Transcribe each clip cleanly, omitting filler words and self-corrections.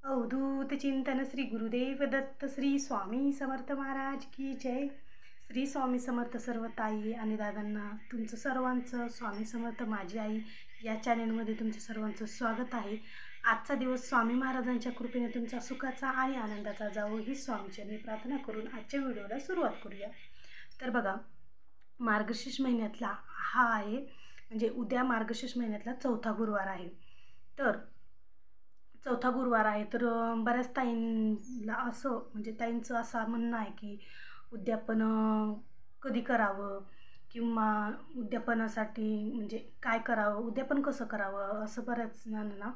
अवधूत चिंतन श्री गुरुदेव दत्त श्री स्वामी समर्थ महाराज की जय। श्री स्वामी समर्थ सर्व ताई आणि दादांना तुमचं सर्वांचं स्वामी समर्थ माझी आई या चॅनलमध्ये तुमचं सर्वांचं स्वागत आहे। आजचा दिवस स्वामी महाराजांच्या कृपेने तुमचा सुखाचा आणि आनंदाचा जावो ही स्वामीचरणी प्रार्थना करून आजच्या व्हिडिओला सुरुवात करूया। तर बघा, मार्गशीर्ष महिन्यातला हा आहे म्हणजे उद्या मार्गशीर्ष महिन्यातला चौथा गुरुवार आहे। तर चौथा गुरुवार आहे तर बऱ्याच ताईंना असं म्हणजे ताईंचं असं म्हणणं आहे की उद्यापन कधी करावं किंवा उद्यापनासाठी म्हणजे काय करावं, उद्यापन कसं करावं असं बऱ्याच जणांना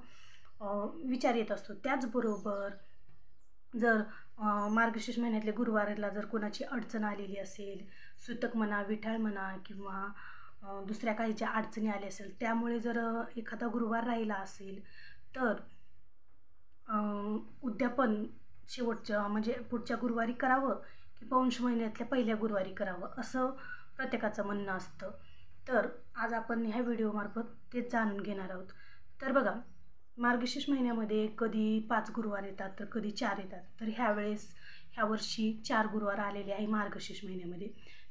विचार येत असतो। त्याचबरोबर जर मार्गशीर्ष महिन्यातल्या गुरुवाराला जर कोणाची अडचण आलेली असेल, सुतक म्हणा, विठाळ म्हणा किंवा दुसऱ्या काही ज्या अडचणी आल्या असेल, त्यामुळे जर एखादा गुरुवार राहिला असेल तर उद्यापन शेवटच्या म्हणजे पुढच्या गुरुवारी करावं की पौष महिन्यातल्या पहिल्या गुरुवारी करावं असं प्रत्येकाचं म्हणणं असतं। तर आज आपण ह्या व्हिडिओमार्फत तेच जाणून घेणार आहोत। तर बघा, मार्गशीर्ष महिन्यामध्ये कधी 5 गुरुवार येतात तर कधी 4 येतात। तर ह्या वर्षी 4 गुरुवार आलेले आहे मार्गशीर्ष महिन्यामध्ये।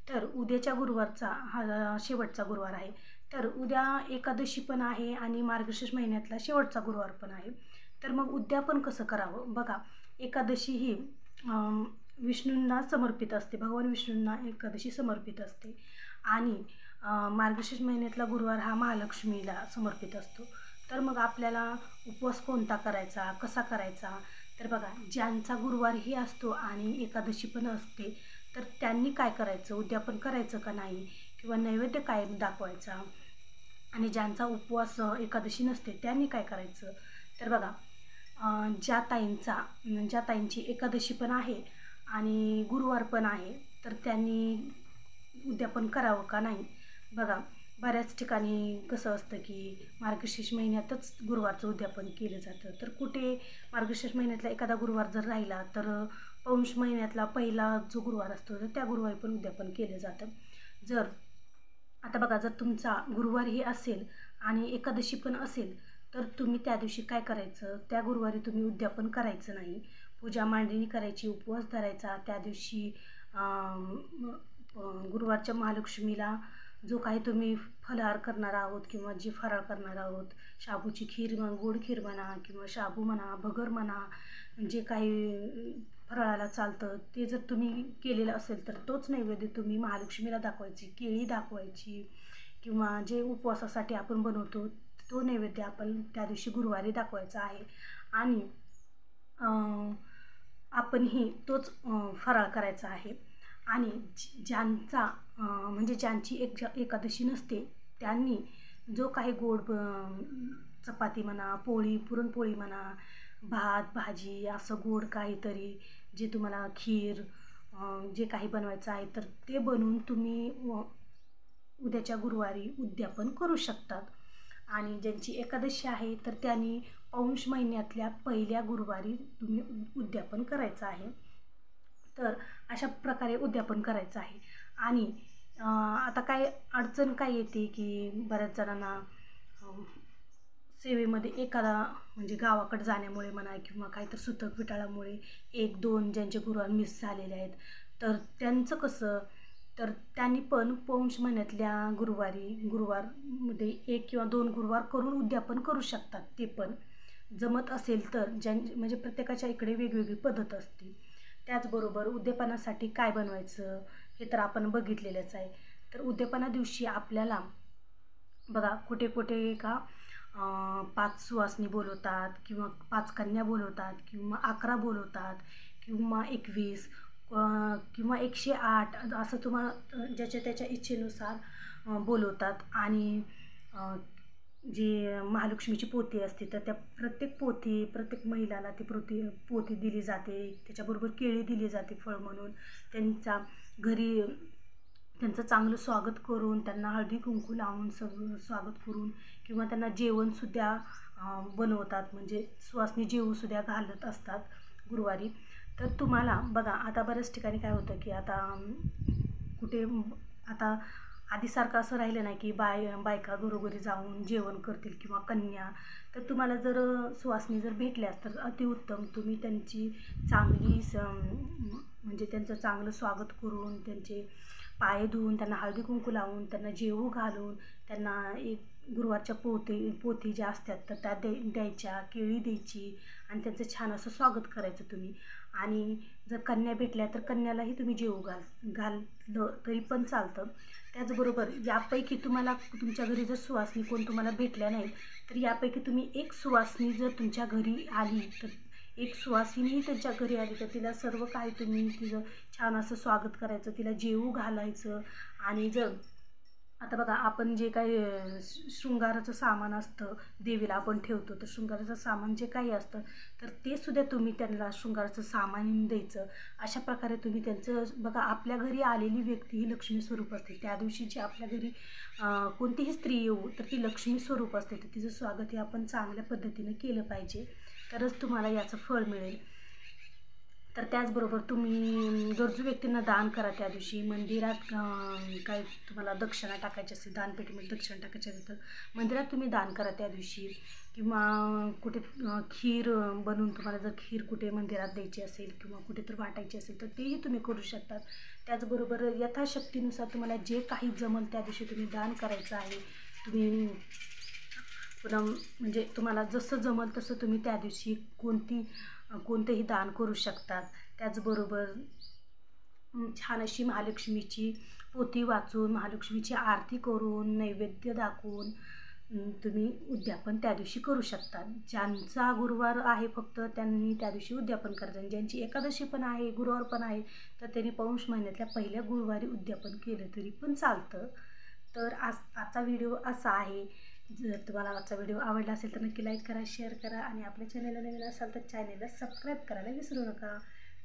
तर उद्याच्या गुरुवारचा हा शेवटचा गुरुवार आहे। तर उद्या एकादशी पण आहे आणि मार्गशीर्ष महिन्यातला शेवटचा गुरुवार पण आहे। तर मग उद्यापन कसं करावं? बघा, एकादशी ही विष्णूंना समर्पित असते, भगवान विष्णूंना एकादशी समर्पित असते आणि मार्गशीर्ष महिन्यातला गुरुवार हा महालक्ष्मीला समर्पित असतो। तर मग आपल्याला उपवास कोणता करायचा, कसा करायचा? तर बघा, ज्यांचा गुरुवारही असतो आणि एकादशी पण असते तर त्यांनी काय करायचं, उद्यापन करायचं का नाही किंवा नैवेद्य काय दाखवायचा, आणि ज्यांचा उपवास एकादशी नसते त्यांनी काय करायचं? तर बघा, ज्या ताईंची एकादशी पण आहे आणि गुरुवार पण आहे तर त्यांनी उद्यापन करावं का नाही? बघा, बऱ्याच ठिकाणी कसं असतं की मार्गशीर्ष महिन्यातच गुरुवारचं उद्यापन केलं जातं। तर कुठे मार्गशीर्ष महिन्यातला एखादा गुरुवार जर राहिला तर पौष महिन्यातला पहिला जो गुरुवार असतो तर त्या गुरुवारी पण उद्यापन केलं जातं। जर आता बघा, जर तुमचा गुरुवारही असेल आणि एकादशी पण असेल तर तुम्ही त्या दिवशी काय करायचं, त्या गुरुवारी तुम्ही उद्यापन करायचं नाही, पूजा मांडणी करायची, उपवास धरायचा। त्या दिवशी गुरुवारच्या महालक्ष्मीला जो काही तुम्ही फलाहार करणार आहोत किंवा जी फराळ करणार आहोत, शाबूची खीर गोड खीर म्हणा किंवा शाबू म्हणा, भगर म्हणा, जे काही फराळाला चालतं ते जर तुम्ही केलेलं असेल तर तोच नैवेद्य तुम्ही महालक्ष्मीला दाखवायची, केळी दाखवायची किंवा जे उपवासासाठी आपण बनवतो तो नैवेद्य आपण त्या दिवशी गुरुवारी दाखवायचा आहे आणि आपणही तोच फराळ करायचा आहे। आणि ज्यांची एकादशी नसते त्यांनी जो काही गोड चपाती म्हणा, पोळी, पुरणपोळी म्हणा, भात भाजी असं गोड काहीतरी जे तुम्हाला खीर जे काही बनवायचं आहे तर ते बनवून तुम्ही उद्याच्या गुरुवारी उद्यापन करू शकतात। आणि ज्यांची एकादशी आहे तर त्यांनी पौष महिन्यातल्या पहिल्या गुरुवारी तुम्ही उद्यापन करायचं आहे। तर अशा प्रकारे उद्यापन करायचं आहे। आणि आता काय अडचण काय येते की बऱ्याच जणांना सेवेमध्ये एखादा म्हणजे गावाकडे जाण्यामुळे म्हणा किंवा काहीतरी सुतक विटाळामुळे 1-2 ज्यांचे गुरुवार मिस झालेले आहेत तर त्यांचं कसं, तर त्यांनी पण पौष महिन्यातल्या गुरुवारमध्ये 1 किंवा 2 गुरुवार करून उद्यापन करू शकतात। ते पण जमत असेल तर म्हणजे प्रत्येकाच्या इकडे वेगवेगळी पद्धत असते। त्याचबरोबर उद्यापनासाठी काय बनवायचं हे तर आपण बघितलेलंच आहे। तर उद्यापना दिवशी आपल्याला बघा, कुठे कुठे का 5 सुवासिनी बोलवतात किंवा 5 कन्या बोलवतात किंवा 11 बोलवतात किंवा 21 किंवा 108 असं तुम्हाला ज्याच्या त्याच्या इच्छेनुसार बोलवतात। आणि जी महालक्ष्मीची पोथी असते तर त्या प्रत्येक महिलाला ती पोथी दिली जाते, त्याच्याबरोबर केळी दिली जाते फळ म्हणून। त्यांचा घरी त्यांचं चांगलं स्वागत करून, त्यांना हळदी कुंकू लावून स्वागत करून किंवा त्यांना जेवणसुद्धा बनवतात, म्हणजे सुवासिनी जेवूसुद्धा घालत असतात गुरुवारी। तर तुम्हाला बघा, आता बऱ्याच ठिकाणी काय होतं की आता आधीसारखं असं राहिलं नाही की बायका घरोघरी जाऊन जेवण करतील किंवा कन्या. तर तुम्हाला जर सुवासिनी जर भेटल्यास तर अतिउत्तम. तुम्ही त्यांची चांगली म्हणजे त्यांचं चांगलं स्वागत करून, त्यांचे पाय धुवून, त्यांना हळदी कुंकू लावून, त्यांना जेवू घालून, त्यांना एक गुरुवारच्या पोथी ज्या असतात तर त्या द्यायच्या, केळी द्यायची आणि त्यांचं छान असं स्वागत करायचं तुम्ही. आणि जर कन्या भेटल्या तर कन्यालाही तुम्ही जेवू घाललं तरी पण चालतं. त्याचबरोबर यापैकी तुम्हाला तुमच्या घरी जर सुवासिनी कोण तुम्हाला भेटल्या नाही तर यापैकी तुम्ही एक सुवासिनी जर तुमच्या घरी आली तर एक सुवासिनीही त्यांच्या घरी आली तर तिला सर्व काही तुम्ही तिचं छान असं स्वागत करायचं, तिला जेवू घालायचं. आणि जर आता बघा आपण जे काही शृंगाराचं सामान असतं देवीला आपण ठेवतो, तर शृंगाराचं सामान जे काही असतं तर ते सुद्धा तुम्ही त्यांना शृंगाराचं सामान द्यायचं. अशा प्रकारे तुम्ही त्यांचं बघा, आपल्या घरी आलेली व्यक्ती ही लक्ष्मी स्वरूप असते. त्या दिवशी जी आपल्या घरी कोणतीही स्त्री येऊ तर ती लक्ष्मी स्वरूप असते. तर तिचं स्वागत हे आपण चांगल्या पद्धतीने केलं पाहिजे, तरच तुम्हाला याचं फळ मिळेल. तर त्याचबरोबर तुम्ही गरजू व्यक्तींना दान करा. त्या दिवशी मंदिरात काय तुम्हाला दक्षिणा टाकायची असेल, दानपेटीमध्ये दक्षिणा टाकायची असेल तर मंदिरात तुम्ही दान करा त्या दिवशी. किंवा कुठे खीर बनवून तुम्हाला जर खीर कुठे मंदिरात द्यायची असेल किंवा कुठे तर वाटायची असेल तर तेही तुम्ही करू शकतात. त्याचबरोबर यथाशक्तीनुसार तुम्हाला जे काही जमल त्या दिवशी तुम्ही दान करायचं आहे. तुम्ही पुन्हा म्हणजे तुम्हाला जसं जमल तसं तुम्ही त्या दिवशी कोणतेही दान करू शकतात. त्याचबरोबर छान अशी महालक्ष्मीची पोथी वाचून, महालक्ष्मीची आरती करून, नैवेद्य दाखवून तुम्ही उद्यापन त्या दिवशी करू शकता. ज्यांचा गुरुवार आहे फक्त त्यांनी त्या दिवशी उद्यापन करायचं, आणि ज्यांची एकादशी पण आहे, गुरुवार पण आहे तर त्यांनी पौष महिन्यातल्या पहिल्या गुरुवारी उद्यापन केलं तरी पण चालतं. तर आजचा व्हिडिओ असा आहे. जर तुम्हाला आजचा व्हिडिओ आवडला असेल तर नक्की लाईक करा, शेअर करा आणि आपल्या चॅनलला नवीन असाल तर चॅनलला सबस्क्राईब करायला विसरू नका.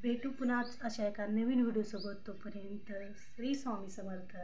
भेटू पुन्हा अशा एका नवीन व्हिडिओसोबत. तोपर्यंत श्री स्वामी समर्थ.